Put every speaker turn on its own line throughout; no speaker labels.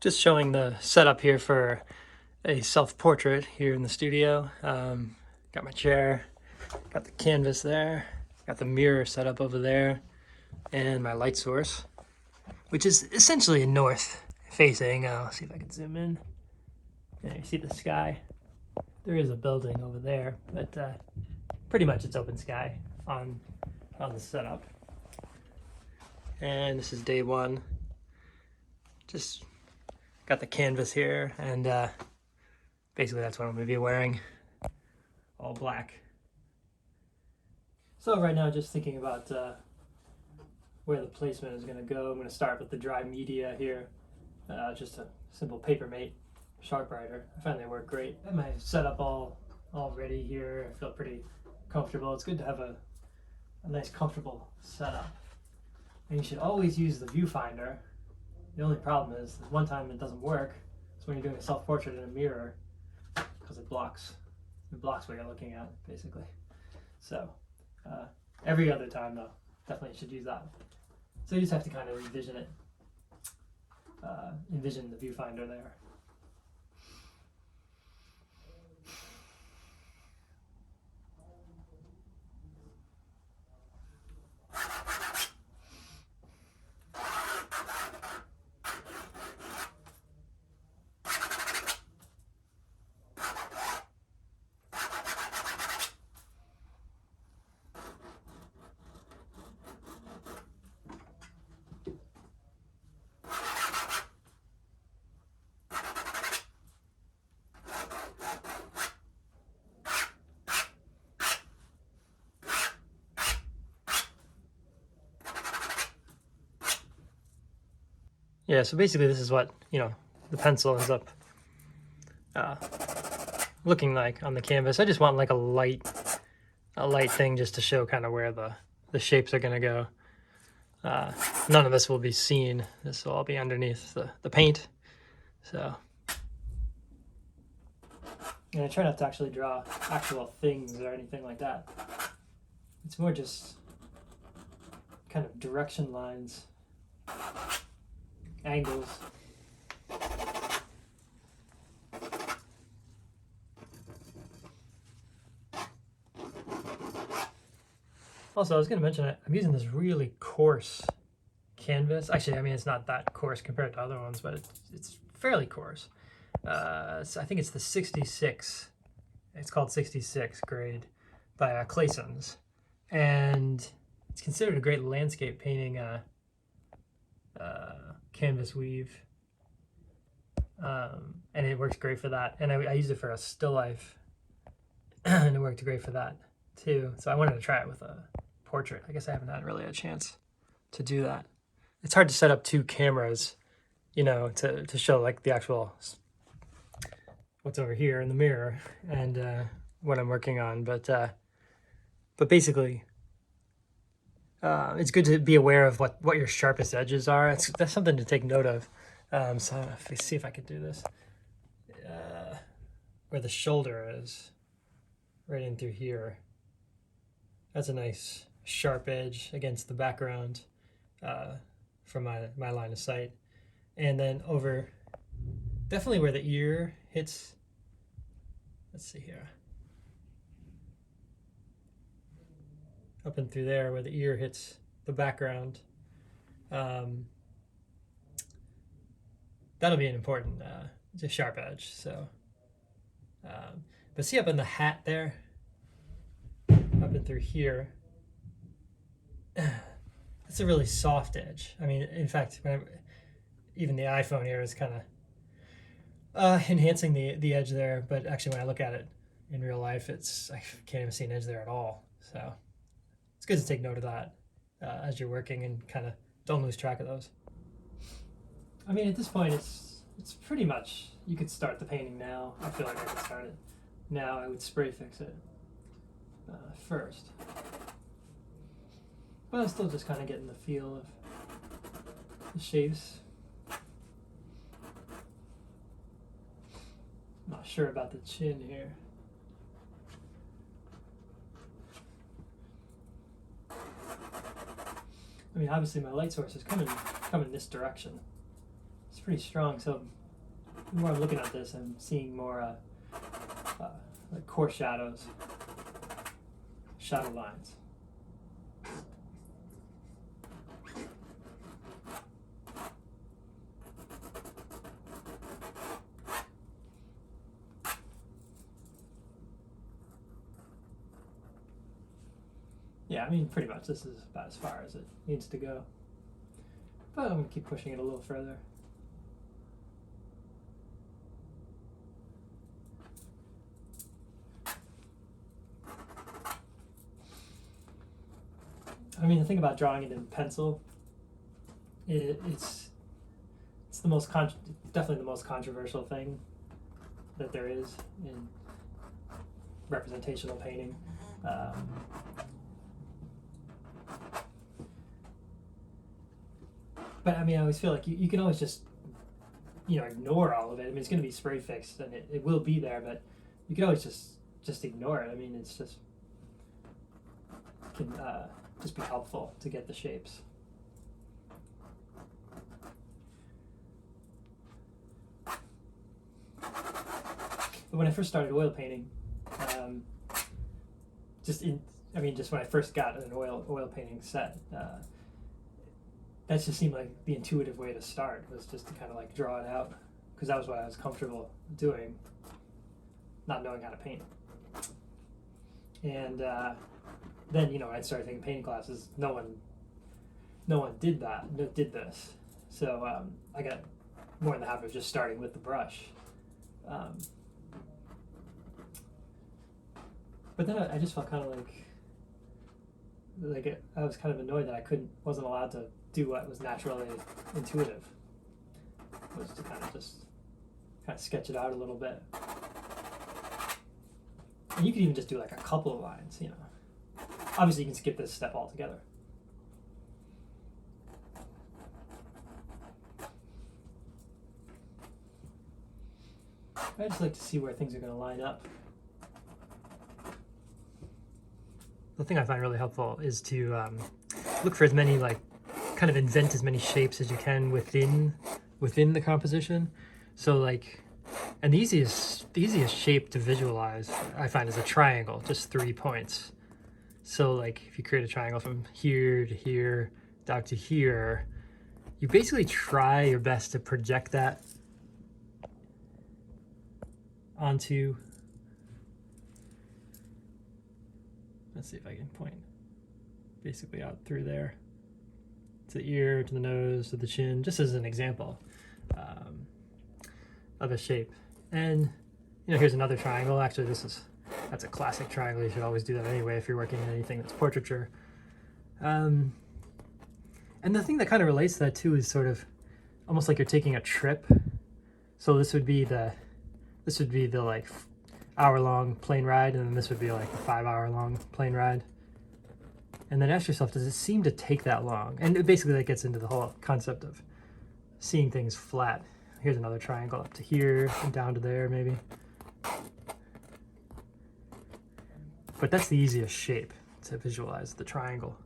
Just showing the setup here for a self-portrait here in the studio. Got my chair, got the canvas there, got the mirror set up over there, and my light source, which is essentially a north facing. I'll see if I can zoom in. Yeah, you see the sky. There is a building over there, but pretty much it's open sky on the setup. And this is day one. Just got the canvas here, and basically that's what I'm going to be wearing, all black. So right now, just thinking about where the placement is going to go. I'm going to start with the dry media here, just a simple Paper Mate Sharpwriter. I find they work great. I have my setup all ready here. I feel pretty comfortable. It's good to have a nice comfortable setup. And you should always use the viewfinder. The only problem is that one time it doesn't work. It's when you're doing a self-portrait in a mirror, because it blocks what you're looking at, basically. So every other time, though, definitely should use that. So you just have to kind of envision it, envision the viewfinder there. Yeah, so basically this is what, the pencil ends up looking like on the canvas. I just want like a light thing just to show kind of where the shapes are going to go. None of this will be seen. This will all be underneath the paint. So, and I try not to actually draw actual things or anything like that. It's more just kind of direction lines, angles. Also, I was going to mention I'm using this really coarse canvas. Actually, I mean, it's not that coarse compared to other ones, but it's fairly coarse. So I think it's the 66. It's called 66 grade by Claysons. And it's considered a great landscape painting canvas weave. And it works great for that. And I used it for a still life, and it worked great for that too. So I wanted to try it with a portrait. I guess I haven't had really a chance to do that. It's hard to set up two cameras, to show like the actual what's over here in the mirror and what I'm working on. But basically, it's good to be aware of what your sharpest edges are. That's something to take note of. So if we see if I could do this, where the shoulder is, right in through here. That's a nice sharp edge against the background from my line of sight. And then over, definitely where the ear hits, let's see here. Up and through there where the ear hits the background. That'll be an important, it's a sharp edge. So, but see up in the hat there, up and through here, that's a really soft edge. I mean, in fact, even the iPhone here is kind of enhancing the edge there, but actually when I look at it in real life, I can't even see an edge there at all. So it's good to take note of that as you're working and kind of don't lose track of those. I mean, at this point, it's pretty much, you could start the painting now. I feel like I could start it now. I would spray fix it first. But I'm still just kind of getting the feel of the shapes. Not sure about the chin here. I mean, obviously my light source is coming this direction. It's pretty strong. So the more I'm looking at this, I'm seeing more like coarse shadows, shadow lines. Yeah, I mean, pretty much this is about as far as it needs to go. But I'm going to keep pushing it a little further. I mean, the thing about drawing it in pencil, it's the most definitely the most controversial thing that there is in representational painting. But I mean, I always feel like you can always just, ignore all of it. I mean, it's going to be spray fixed and it will be there, but you can always just ignore it. I mean, it's just can just be helpful to get the shapes. But when I first started oil painting, just when I first got an oil painting set, that just seemed like the intuitive way to start, was just to kind of like draw it out, because that was what I was comfortable doing, not knowing how to paint. And then when I started taking painting classes, no one did this. So I got more in the habit of just starting with the brush. But then I just felt kind of like I was kind of annoyed that I wasn't allowed to do what was naturally intuitive, was to kind of sketch it out a little bit. And you could even just do like a couple of lines, Obviously you can skip this step altogether. I just like to see where things are going to line up. The thing I find really helpful is to look for as many, kind of invent as many shapes as you can within the composition. So and the easiest shape to visualize, I find, is a triangle, just 3 points. So if you create a triangle from here to here down to here, you basically try your best to project that onto, let's see if I can point basically out through there to the ear, to the nose, to the chin, just as an example of a shape. And here's another triangle. Actually, that's a classic triangle. You should always do that anyway if you're working in anything that's portraiture. And the thing that kind of relates to that too is sort of almost like you're taking a trip. So this would be the hour-long plane ride, and then this would be like a 5-hour-long plane ride. And then ask yourself, does it seem to take that long? And basically that gets into the whole concept of seeing things flat. Here's another triangle up to here and down to there maybe. But that's the easiest shape to visualize, the triangle.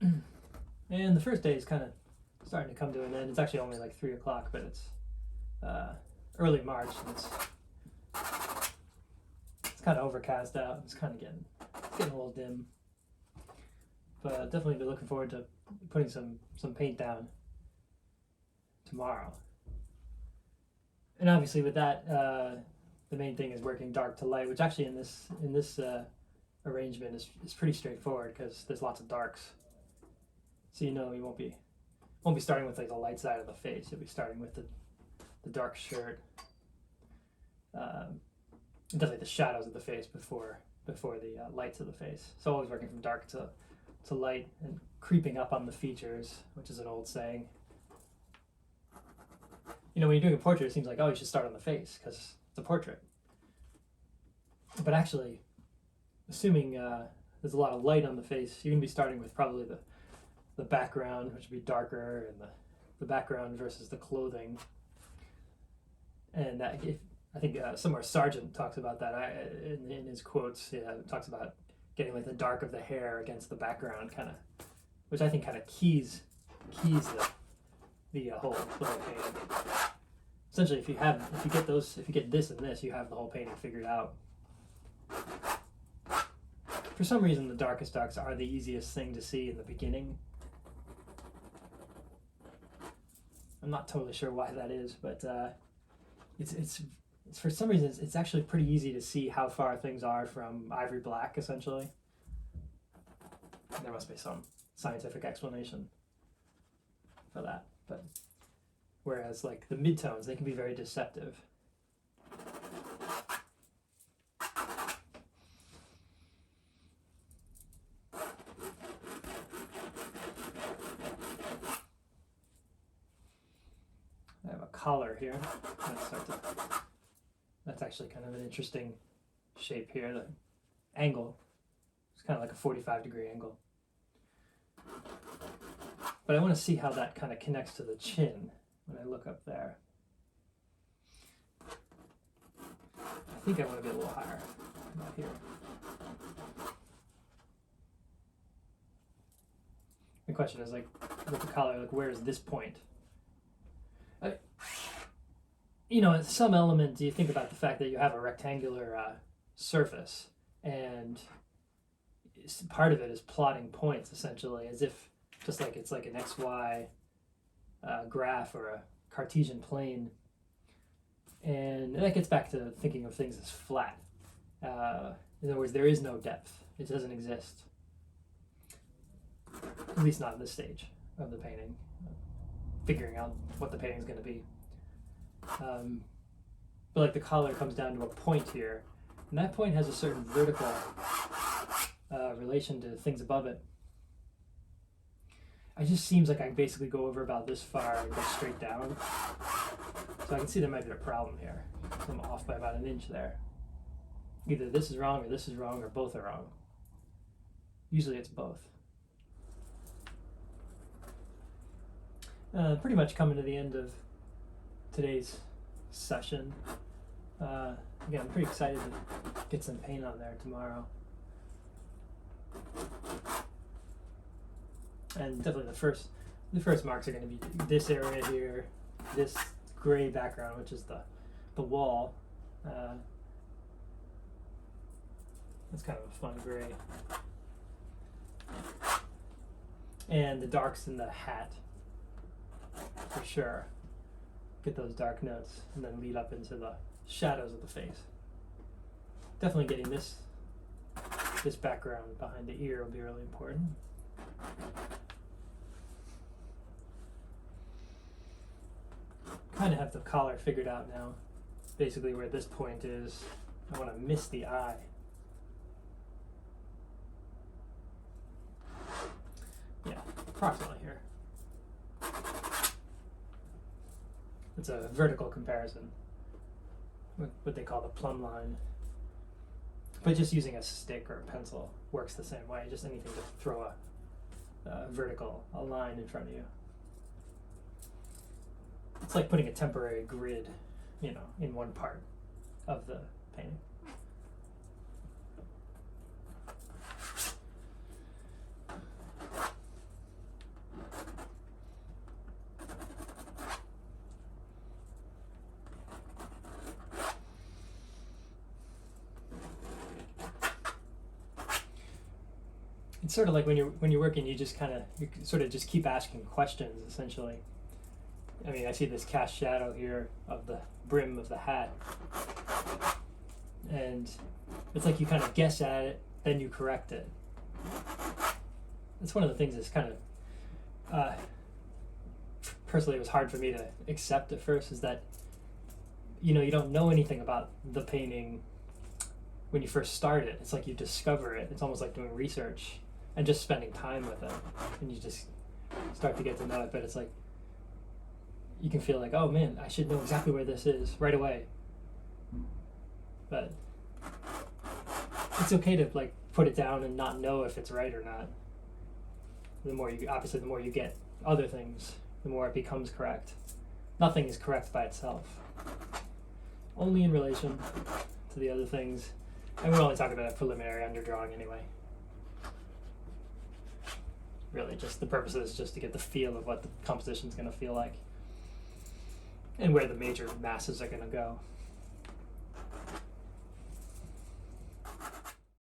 And the first day is kind of starting to come to an end. It's actually only 3 o'clock, but it's early March, and it's kind of overcast out. It's getting a little dim. But definitely be looking forward to putting some paint down tomorrow. And obviously with that, the main thing is working dark to light, which actually in this arrangement is pretty straightforward, because there's lots of darks. So you won't be starting with the light side of the face. You'll be starting with the dark shirt, definitely the shadows of the face before the lights of the face. So always working from dark to light and creeping up on the features, which is an old saying. When you're doing a portrait, it seems like, oh, you should start on the face because it's a portrait. But actually, assuming there's a lot of light on the face, you're going to be starting with probably the background, which would be darker, and the background versus the clothing. And I think somewhere Sargent talks about that in his quotes. Talks about getting the dark of the hair against the background, which I think kind of keys the whole painting. Essentially, if you get this and this, you have the whole painting figured out. For some reason, the darkest darks are the easiest thing to see in the beginning. I'm not totally sure why that is, but it's for some reason it's actually pretty easy to see how far things are from ivory black, essentially. There must be some scientific explanation for that, but whereas like the midtones, they can be very deceptive. I have a collar here. That's actually kind of an interesting shape here. The angle, it's kind of like a 45-degree angle. But I want to see how that kind of connects to the chin when I look up there. I think I want to be a little higher, about here. The question is, like, with the collar, like, where is this point? You know, at some element, you think about the fact that you have a rectangular surface, and part of it is plotting points, essentially, as if just like it's like an XY graph or a Cartesian plane. And that gets back to thinking of things as flat. In other words, there is no depth. It doesn't exist. At least not at this stage of the painting. Figuring out what the painting is going to be. But like the collar comes down to a point here, and that point has a certain vertical relation to things above it. It just seems like I basically go over about this far and go straight down. So I can see there might be a problem here. So I'm off by about an inch there. Either this is wrong, or both are wrong. Usually it's both. Pretty much coming to the end of today's session. Again, I'm pretty excited to get some paint on there tomorrow. And definitely the first marks are going to be this area here, this gray background, which is the wall. That's kind of a fun gray. And the darks in the hat, for sure. Get those dark notes and then lead up into the shadows of the face. Definitely getting this background behind the ear will be really important. Kind of have the collar figured out now. Basically where this point is, I want to miss the eye. Yeah, approximately here. It's a vertical comparison, what they call the plumb line. But just using a stick or a pencil works the same way, just anything to throw a line in front of you. It's like putting a temporary grid, you know, in one part of the painting. It's sort of like when you're working, you sort of just keep asking questions, essentially. I mean, I see this cast shadow here of the brim of the hat, and it's like you kind of guess at it, then you correct it. That's one of the things that's kind of, personally, it was hard for me to accept at first, is that, you know, you don't know anything about the painting when you first start it. It's like you discover it. It's almost like doing research and just spending time with it, and you just start to get to know it. But it's like you can feel like, oh man, I should know exactly where this is right away. But it's okay to like put it down and not know if it's right or not. The more you get other things, the more it becomes correct. Nothing is correct by itself, only in relation to the other things. And we're only talking about a preliminary underdrawing anyway. Really, just the purpose is just to get the feel of what the composition's going to feel like. and where the major masses are going to go.